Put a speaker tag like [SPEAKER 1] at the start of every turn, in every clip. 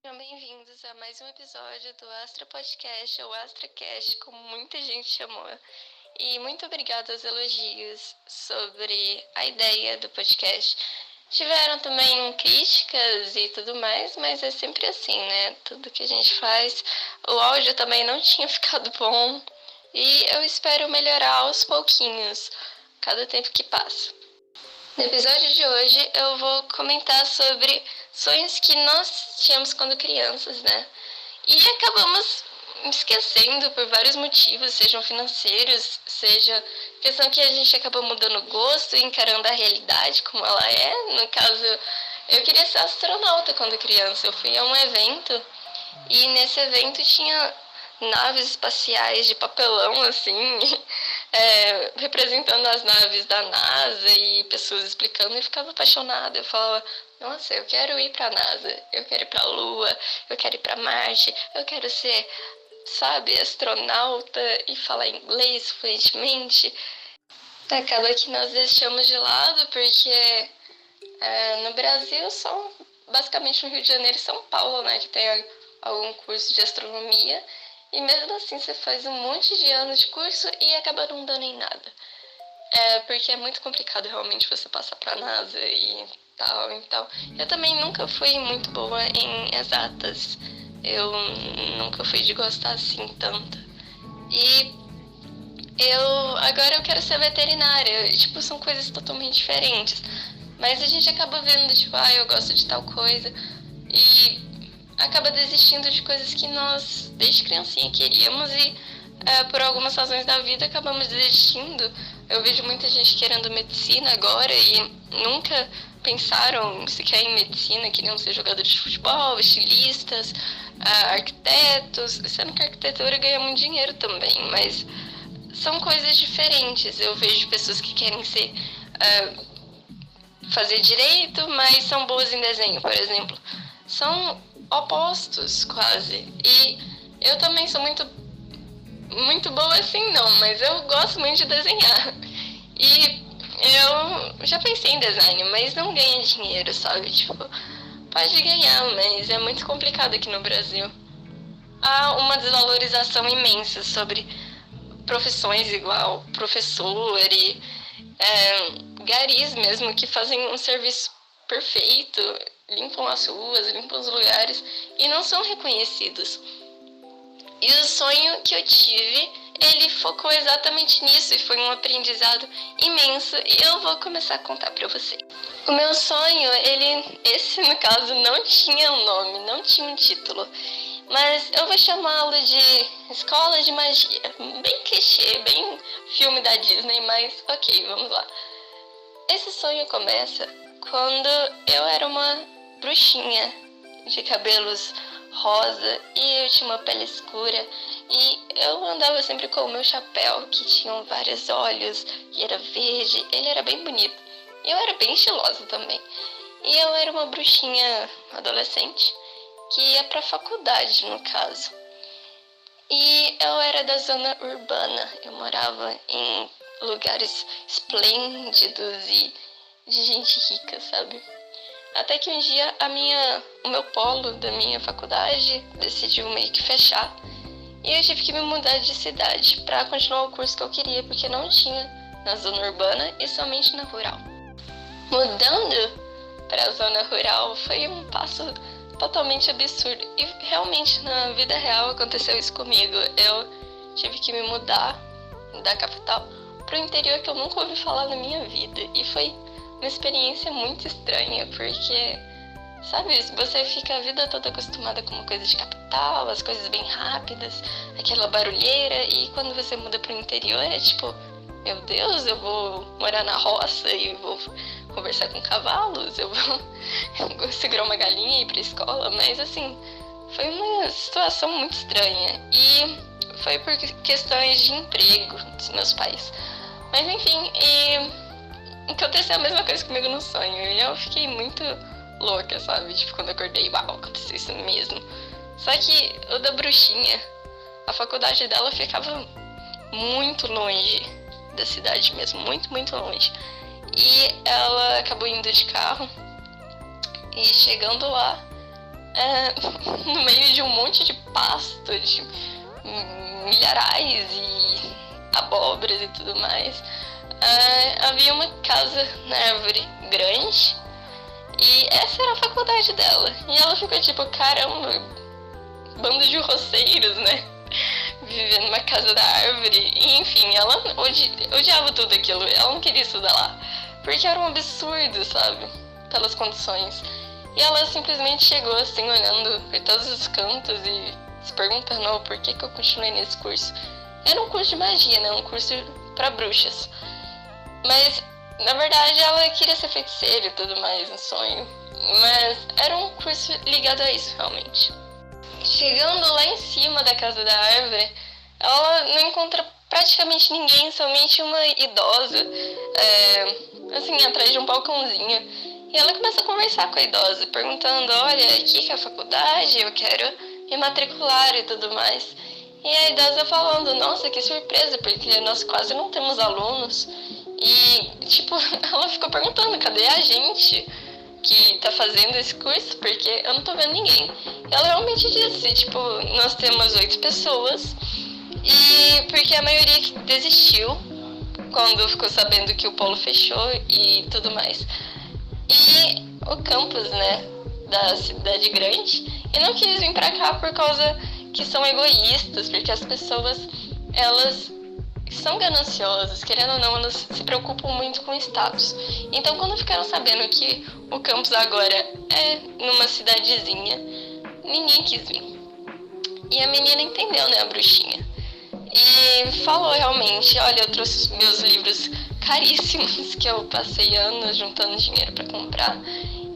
[SPEAKER 1] Sejam bem-vindos a mais um episódio do Astra Podcast, ou AstraCast, como muita gente chamou. E muito obrigada aos elogios sobre a ideia do podcast. Tiveram também críticas e tudo mais, mas é sempre assim, né? Tudo que a gente faz. O áudio também não tinha ficado bom e eu espero melhorar aos pouquinhos, cada tempo que passa. No episódio de hoje eu vou comentar sobre sonhos que nós tínhamos quando crianças, né? E acabamos esquecendo por vários motivos, sejam financeiros, seja questão que a gente acabou mudando o gosto e encarando a realidade como ela é. No caso, eu queria ser astronauta quando criança. Eu fui a um evento e nesse evento tinha naves espaciais de papelão, assim, representando as naves da NASA e pessoas explicando, e eu ficava apaixonada. Eu falava, nossa, eu quero ir pra NASA, eu quero ir pra Lua, eu quero ir pra Marte, eu quero ser, sabe, astronauta e falar inglês fluentemente. Acaba que nós deixamos de lado porque no Brasil só basicamente no Rio de Janeiro e São Paulo, né, que tem algum curso de astronomia. E mesmo assim você faz um monte de anos de curso e acaba não dando em nada. Porque é muito complicado realmente você passar pra NASA e tal. Então, eu também nunca fui muito boa em exatas. Eu nunca fui de gostar assim tanto. E agora eu quero ser veterinária. Tipo, são coisas totalmente diferentes. Mas a gente acaba vendo, tipo, eu gosto de tal coisa. E acaba desistindo de coisas que nós, desde criancinha, queríamos e por algumas razões da vida acabamos desistindo. Eu vejo muita gente querendo medicina agora e nunca pensaram sequer em medicina, queriam ser jogadores de futebol, estilistas, arquitetos, sendo que a arquitetura ganha muito dinheiro também, mas são coisas diferentes. Eu vejo pessoas que querem ser fazer direito, mas são boas em desenho, por exemplo. São opostos, quase. E eu também sou muito boa assim, não, mas eu gosto muito de desenhar. E eu já pensei em design, mas não ganha dinheiro, sabe? Tipo, pode ganhar, mas é muito complicado aqui no Brasil. Há uma desvalorização imensa sobre profissões igual professor e garis mesmo, que fazem um serviço perfeito, limpam as ruas, limpam os lugares e não são reconhecidos. E o sonho que eu tive, ele focou exatamente nisso e foi um aprendizado imenso e eu vou começar a contar pra vocês. O meu sonho, esse no caso não tinha um nome, não tinha um título, mas eu vou chamá-lo de Escola de Magia. Bem clichê, bem filme da Disney, mas ok, vamos lá. Esse sonho começa quando eu era uma bruxinha de cabelos rosa e eu tinha uma pele escura e eu andava sempre com o meu chapéu que tinha vários olhos e era verde, ele era bem bonito e eu era bem estilosa também. E eu era uma bruxinha adolescente que ia pra faculdade, no caso. E eu era da zona urbana, eu morava em lugares esplêndidos e de gente rica, sabe? Até que um dia o meu polo da minha faculdade decidiu meio que fechar. E eu tive que me mudar de cidade para continuar o curso que eu queria, porque não tinha na zona urbana e somente na rural. Mudando para a zona rural foi um passo totalmente absurdo. E realmente na vida real aconteceu isso comigo. Eu tive que me mudar da capital para o interior que eu nunca ouvi falar na minha vida. E foi uma experiência muito estranha, porque, sabe, você fica a vida toda acostumada com uma coisa de capital, as coisas bem rápidas, aquela barulheira, e quando você muda pro interior é tipo, meu Deus, eu vou morar na roça e vou conversar com cavalos, eu vou segurar uma galinha e ir pra escola, mas assim, foi uma situação muito estranha, e foi por questões de emprego dos meus pais. Mas enfim, aconteceu a mesma coisa comigo no sonho. E eu fiquei muito louca, sabe? Tipo, quando eu acordei, uau, aconteceu isso mesmo. Só que o da bruxinha, a faculdade dela ficava muito longe da cidade mesmo. Muito, muito longe. E ela acabou indo de carro. E chegando lá, no meio de um monte de pasto, de milharais e abóboras e tudo mais, havia uma casa na árvore grande e essa era a faculdade dela. E ela ficou tipo, caramba, bando de roceiros, né? Vivendo numa casa da árvore. E enfim, ela odiava tudo aquilo. Ela não queria estudar lá, porque era um absurdo, sabe? Pelas condições. E ela simplesmente chegou assim, olhando por todos os cantos e se perguntando, oh, por que eu continuei nesse curso? Era um curso de magia, né? Um curso pra bruxas. Mas, na verdade, ela queria ser feiticeira e tudo mais, um sonho. Mas era um curso ligado a isso, realmente. Chegando lá em cima da casa da árvore, ela não encontra praticamente ninguém, somente uma idosa, assim, atrás de um balcãozinho. E ela começa a conversar com a idosa, perguntando, olha, aqui que é a faculdade, eu quero me matricular e tudo mais. E a idosa falando, nossa, que surpresa, porque nós quase não temos alunos. E, tipo, ela ficou perguntando, cadê a gente que tá fazendo esse curso? Porque eu não tô vendo ninguém. E ela realmente disse, tipo, nós temos 8 pessoas, e porque a maioria desistiu quando ficou sabendo que o polo fechou e tudo mais. E o campus, né, da cidade grande, e não quis vir pra cá por causa que são egoístas, porque as pessoas, elas são gananciosas, querendo ou não, elas se preocupam muito com o status. Então, quando ficaram sabendo que o campus agora é numa cidadezinha, ninguém quis vir. E a menina entendeu, né, a bruxinha. E falou realmente, olha, eu trouxe os meus livros caríssimos, que eu passei anos juntando dinheiro pra comprar.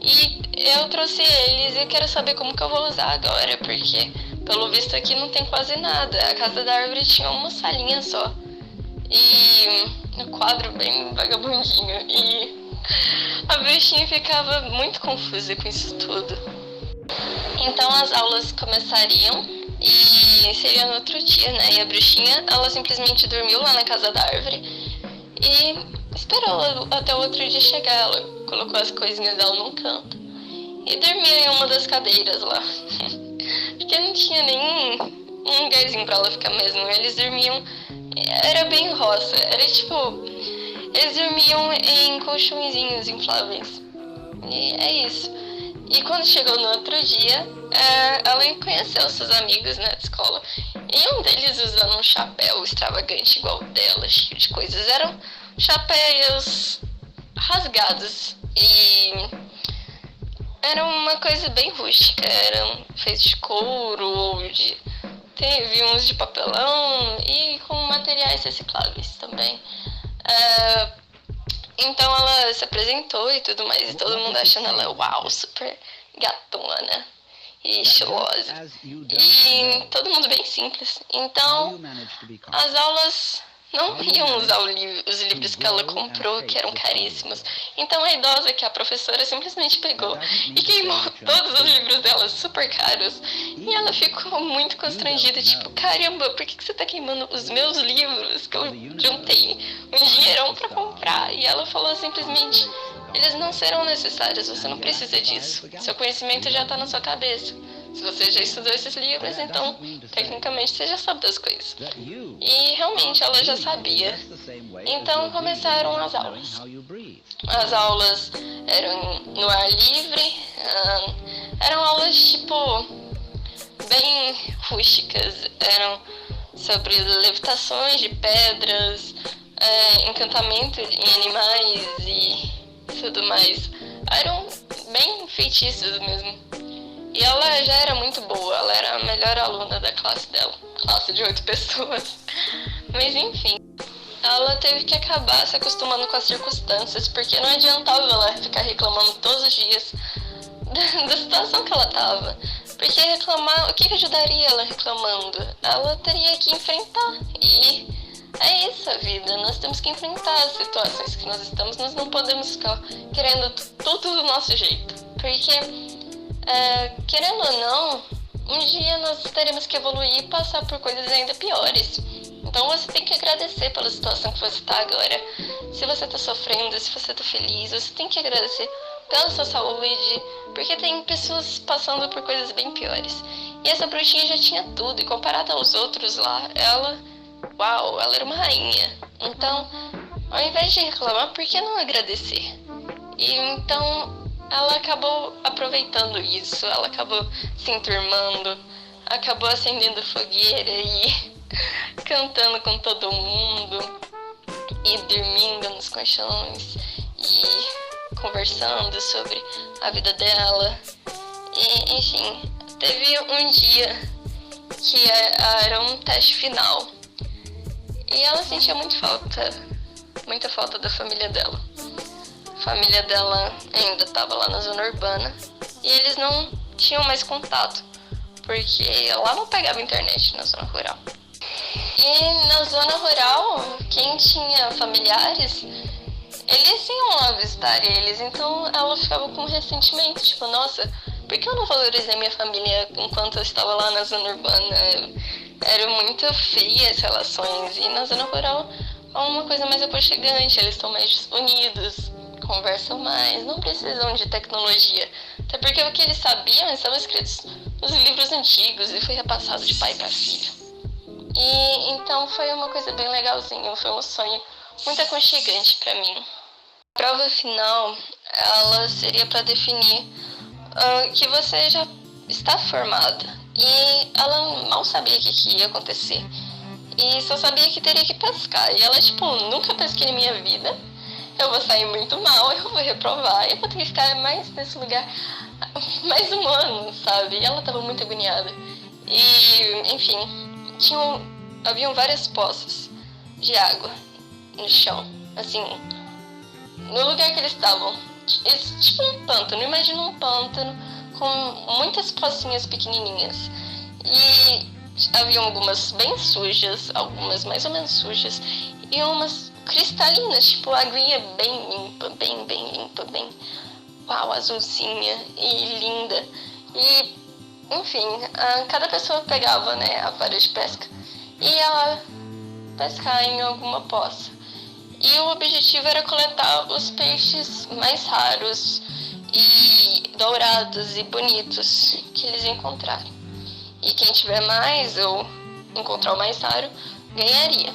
[SPEAKER 1] E eu trouxe eles e eu quero saber como que eu vou usar agora, porque pelo visto aqui não tem quase nada. A casa da árvore tinha uma salinha só. E um quadro bem vagabundinho. E a bruxinha ficava muito confusa com isso tudo. Então as aulas começariam e seria no outro dia, né? E a bruxinha, ela simplesmente dormiu lá na casa da árvore e esperou até o outro dia chegar. Ela colocou as coisinhas dela num canto e dormia em uma das cadeiras lá. Porque não tinha nenhum lugarzinho pra ela ficar mesmo. Eles dormiam, era bem roça, era tipo, eles dormiam em colchõezinhos infláveis. E é isso. E quando chegou no outro dia, ela conheceu seus amigos, né, de escola. E um deles usando um chapéu extravagante igual dela, cheio de coisas. Eram chapéus rasgados e era uma coisa bem rústica. Eram feitos de couro ou teve uns de papelão e com materiais recicláveis também. Então ela se apresentou e tudo mais, e todo mundo achando ela, uau, super gatona e estilosa. E todo mundo bem simples. Então as aulas não iam usar os livros que ela comprou, que eram caríssimos. Então a idosa, que é a professora, simplesmente pegou e queimou todos os livros dela, super caros. E ela ficou muito constrangida, tipo, caramba, por que você tá queimando os meus livros que eu juntei um dinheirão pra comprar? E ela falou simplesmente, eles não serão necessários, você não precisa disso. Seu conhecimento já tá na sua cabeça. Se você já estudou esses livros, então, tecnicamente, você já sabe das coisas. E, realmente, ela já sabia. Então, começaram as aulas. As aulas eram no ar livre. Eram aulas, tipo, bem rústicas. Eram sobre levitações de pedras, encantamento em animais e tudo mais. Eram bem feitiços mesmo. E ela já era muito boa, ela era a melhor aluna da classe dela, classe de 8 pessoas. Mas enfim, ela teve que acabar se acostumando com as circunstâncias, porque não adiantava ela ficar reclamando todos os dias da situação que ela tava. Porque reclamar, o que ajudaria ela reclamando? Ela teria que enfrentar. E é isso a vida, nós temos que enfrentar as situações que nós estamos, nós não podemos ficar querendo tudo do nosso jeito. Porque querendo ou não, um dia nós teremos que evoluir e passar por coisas ainda piores. Então você tem que agradecer pela situação que você está agora. Se você está sofrendo, se você está feliz, você tem que agradecer pela sua saúde, porque tem pessoas passando por coisas bem piores. E essa bruxinha já tinha tudo, e comparada aos outros lá, uau, ela era uma rainha. Então, ao invés de reclamar, por que não agradecer? E então, ela acabou aproveitando isso, ela acabou se enturmando, acabou acendendo fogueira e cantando com todo mundo, e dormindo nos colchões, e conversando sobre a vida dela. E, enfim, teve um dia que era um teste final. E ela sentia muita falta da família dela. A família dela ainda estava lá na zona urbana e eles não tinham mais contato, porque lá não pegava internet na zona rural. E na zona rural, quem tinha familiares, eles iam lá visitar eles, então ela ficava com ressentimento, tipo, nossa, por que eu não valorizei minha família enquanto eu estava lá na zona urbana? Eram muito frias as relações, e na zona rural é uma coisa mais aconchegante, eles estão mais unidos, conversam mais, não precisam de tecnologia. Até porque o que eles sabiam estava escrito nos livros antigos e foi repassado de pai para filho. E então foi uma coisa bem legalzinha, foi um sonho muito aconchegante para mim. A prova final, ela seria para definir que você já está formada. E ela mal sabia o que ia acontecer. E só sabia que teria que pescar. E ela, tipo, nunca pesquei na minha vida. Eu vou sair muito mal, eu vou reprovar. Eu vou ter que ficar mais nesse lugar mais um ano, sabe? E ela tava muito agoniada. E, enfim, haviam várias poças de água no chão. Assim, no lugar que eles estavam. Tipo um pântano, imagina um pântano com muitas pocinhas pequenininhas. E haviam algumas bem sujas, algumas mais ou menos sujas, e umas cristalinas, tipo aguinha bem limpa, bem limpa, bem uau, azulzinha e linda. E, enfim, cada pessoa pegava, né, a vara de pesca e ia pescar em alguma poça. E o objetivo era coletar os peixes mais raros e dourados e bonitos que eles encontrarem. E quem tiver mais ou encontrar o mais raro, ganharia.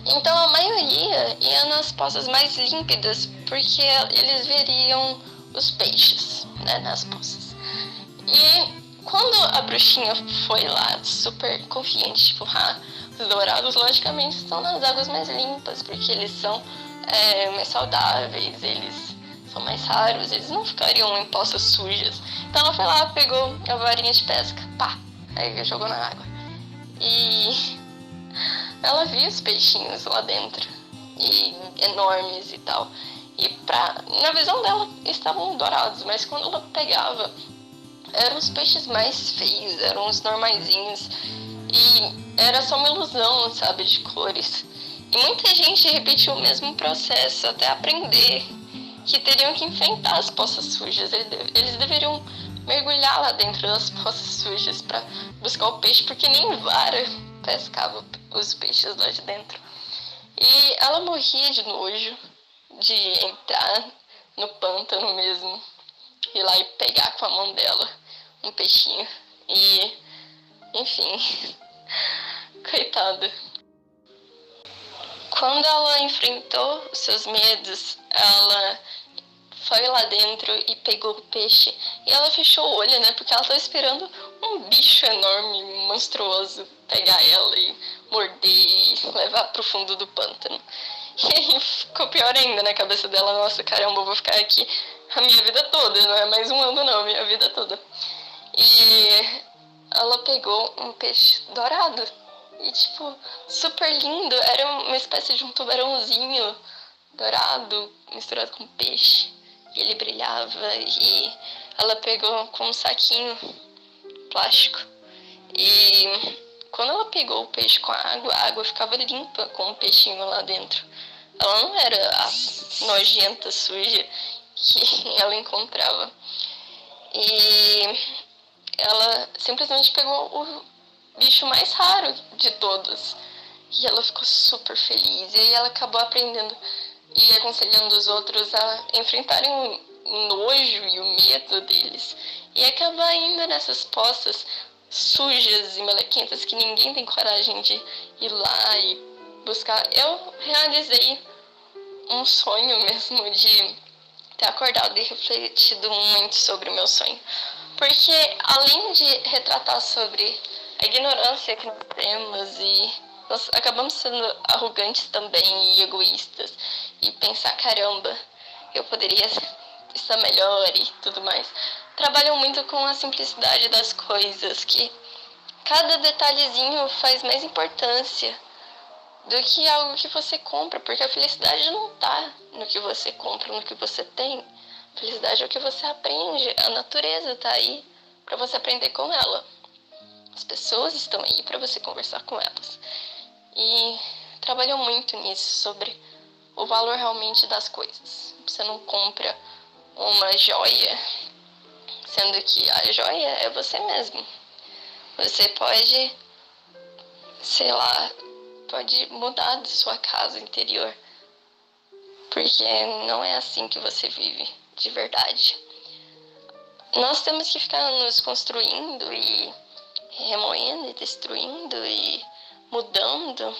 [SPEAKER 1] Então a maioria ia nas poças mais límpidas, porque eles veriam os peixes, né, nas poças. E quando a bruxinha foi lá, super confiante, tipo, os dourados logicamente estão nas águas mais limpas, porque eles são mais saudáveis, eles são mais raros, eles não ficariam em poças sujas. Então ela foi lá, pegou a varinha de pesca, pá, aí jogou na água. E ela viu os peixinhos lá dentro, e enormes e tal. E na visão dela estavam dourados, mas quando ela pegava, eram os peixes mais feios, eram os normaizinhos. E era só uma ilusão, sabe, de cores. E muita gente repetiu o mesmo processo até aprender que teriam que enfrentar as poças sujas. Eles deveriam mergulhar lá dentro das poças sujas para buscar o peixe, porque nem vara pescava os peixes lá de dentro. E ela morria de nojo de entrar no pântano mesmo, ir lá e pegar com a mão dela um peixinho. E, enfim, coitada. Quando ela enfrentou os seus medos, ela foi lá dentro e pegou o peixe. E ela fechou o olho, né? Porque ela estava esperando um bicho enorme, monstruoso, pegar ela e morder e levar pro fundo do pântano. E aí ficou pior ainda na cabeça dela. Nossa, caramba, eu vou ficar aqui a minha vida toda. Não é mais um ano não, a minha vida toda. E ela pegou um peixe dourado. E, tipo, super lindo. Era uma espécie de um tubarãozinho dourado misturado com peixe. E ele brilhava. E ela pegou com um saquinho plástico. E quando ela pegou o peixe com a água ficava limpa com o peixinho lá dentro. Ela não era a nojenta, suja que ela encontrava. E ela simplesmente pegou o bicho mais raro de todos. E ela ficou super feliz. E aí ela acabou aprendendo e aconselhando os outros a enfrentarem nojo e o medo deles. E acaba indo nessas poças sujas e melequentas que ninguém tem coragem de ir lá e buscar. Eu realizei um sonho mesmo de ter acordado e refletido muito sobre o meu sonho. Porque além de retratar sobre a ignorância que nós temos e nós acabamos sendo arrogantes também e egoístas e pensar, caramba, eu poderia estar melhor e tudo mais, trabalham muito com a simplicidade das coisas, que cada detalhezinho faz mais importância do que algo que você compra, porque a felicidade não está no que você compra, no que você tem. A felicidade é o que você aprende, a natureza está aí para você aprender com ela. As pessoas estão aí para você conversar com elas. E trabalham muito nisso, sobre o valor realmente das coisas. Você não compra uma joia, sendo que a joia é você mesmo. Você pode, sei lá, pode mudar de sua casa interior, porque não é assim que você vive de verdade. Nós temos que ficar nos construindo e remoendo e destruindo e mudando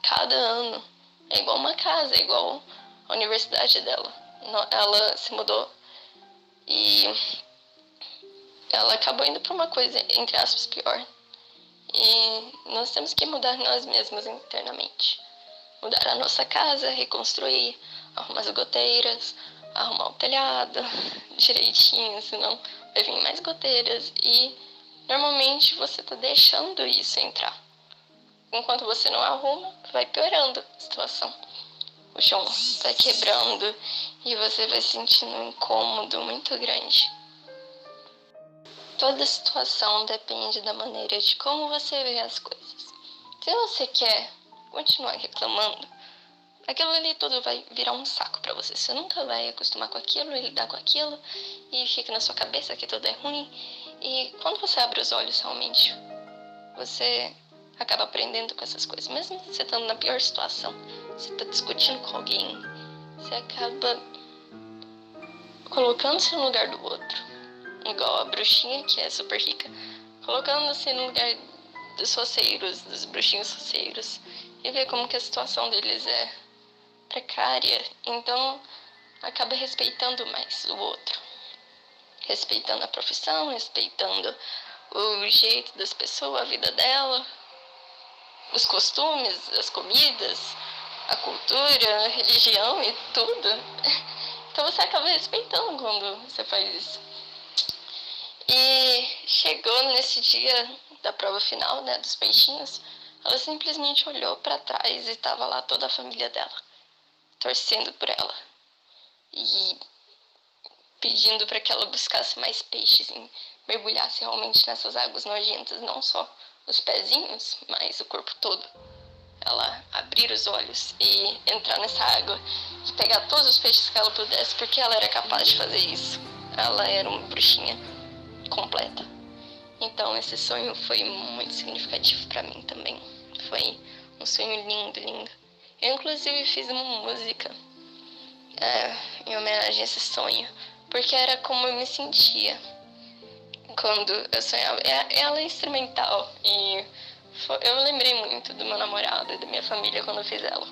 [SPEAKER 1] cada ano. É igual uma casa, é igual a universidade dela. Ela se mudou e ela acabou indo para uma coisa, entre aspas, pior. E nós temos que mudar nós mesmos internamente. Mudar a nossa casa, reconstruir, arrumar as goteiras, arrumar o telhado direitinho, senão vai vir mais goteiras. E normalmente você está deixando isso entrar. Enquanto você não arruma, vai piorando a situação. O chão vai quebrando e você vai sentindo um incômodo muito grande. Toda situação depende da maneira de como você vê as coisas. Se você quer continuar reclamando, aquilo ali tudo vai virar um saco pra você. Você nunca vai acostumar com aquilo e lidar com aquilo e fica na sua cabeça que tudo é ruim. E quando você abre os olhos realmente, você acaba aprendendo com essas coisas. Mesmo você estando na pior situação, você está discutindo com alguém, você acaba colocando-se no lugar do outro. Igual a bruxinha, que é super rica, colocando-se no lugar dos foceiros, dos bruxinhos foceiros, e ver como que a situação deles é precária. Então, acaba respeitando mais o outro. Respeitando a profissão, respeitando o jeito das pessoas, a vida dela, os costumes, as comidas, a cultura, a religião e tudo. Então você acaba respeitando quando você faz isso. E chegou nesse dia da prova final, né, dos peixinhos, ela simplesmente olhou para trás e estava lá toda a família dela, torcendo por ela e pedindo para que ela buscasse mais peixes e mergulhasse realmente nessas águas nojentas, não só os pezinhos, mas o corpo todo. Ela abrir os olhos e entrar nessa água e pegar todos os peixes que ela pudesse, porque ela era capaz de fazer isso. Ela era uma bruxinha completa. Então esse sonho foi muito significativo para mim também. Foi um sonho lindo, lindo. Eu inclusive fiz uma música em homenagem a esse sonho, porque era como eu me sentia quando eu sonhava. Ela é instrumental e eu lembrei muito do meu namorado e da minha família quando eu fiz ela.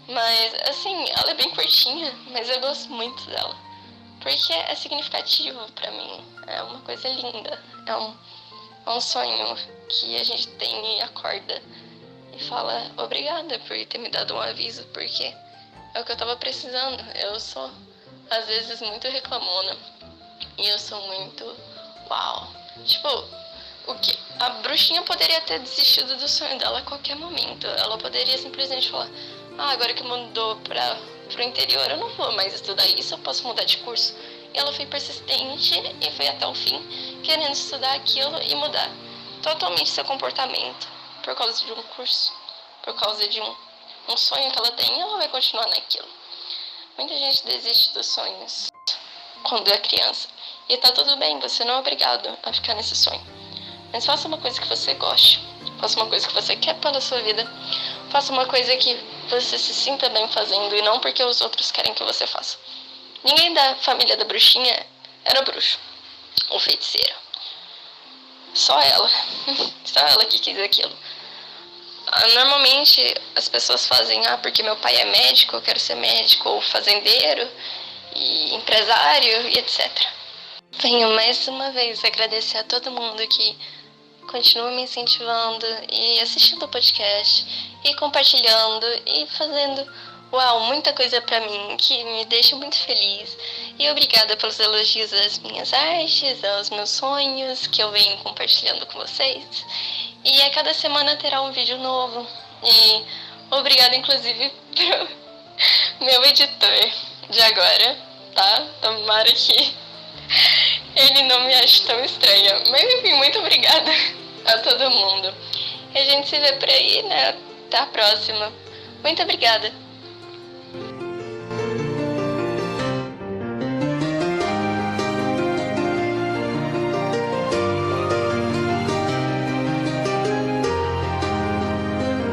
[SPEAKER 1] Mas assim, ela é bem curtinha, mas eu gosto muito dela, porque é significativo pra mim. É uma coisa linda. É um sonho que a gente tem e acorda e fala obrigada por ter me dado um aviso, porque é o que eu tava precisando. Eu sou, às vezes, muito reclamona. E eu sou muito uau. Tipo, a bruxinha poderia ter desistido do sonho dela a qualquer momento. Ela poderia simplesmente falar: agora que mudou pro interior, eu não vou mais estudar isso, eu posso mudar de curso. E ela foi persistente e foi até o fim, querendo estudar aquilo e mudar totalmente seu comportamento por causa de um curso, por causa de um sonho que ela tem, e ela vai continuar naquilo. Muita gente desiste dos sonhos quando é criança. E tá tudo bem, você não é obrigado a ficar nesse sonho. Mas faça uma coisa que você goste. Faça uma coisa que você quer pela sua vida. Faça uma coisa que você se sinta bem fazendo e não porque os outros querem que você faça. Ninguém da família da bruxinha era bruxo ou feiticeiro. Só ela. Só ela que quis aquilo. Normalmente as pessoas fazem, porque meu pai é médico, eu quero ser médico, ou fazendeiro, e empresário, e etc. Venho mais uma vez agradecer a todo mundo que continua me incentivando e assistindo o podcast, e compartilhando, e fazendo, muita coisa pra mim, que me deixa muito feliz. E obrigada pelos elogios às minhas artes, aos meus sonhos, que eu venho compartilhando com vocês. E a cada semana terá um vídeo novo. E obrigada, inclusive, pro meu editor de agora, tá? Tomara que ele não me ache tão estranha. Mas enfim, muito obrigada a todo mundo. E a gente se vê por aí, né? Até a próxima. Muito obrigada.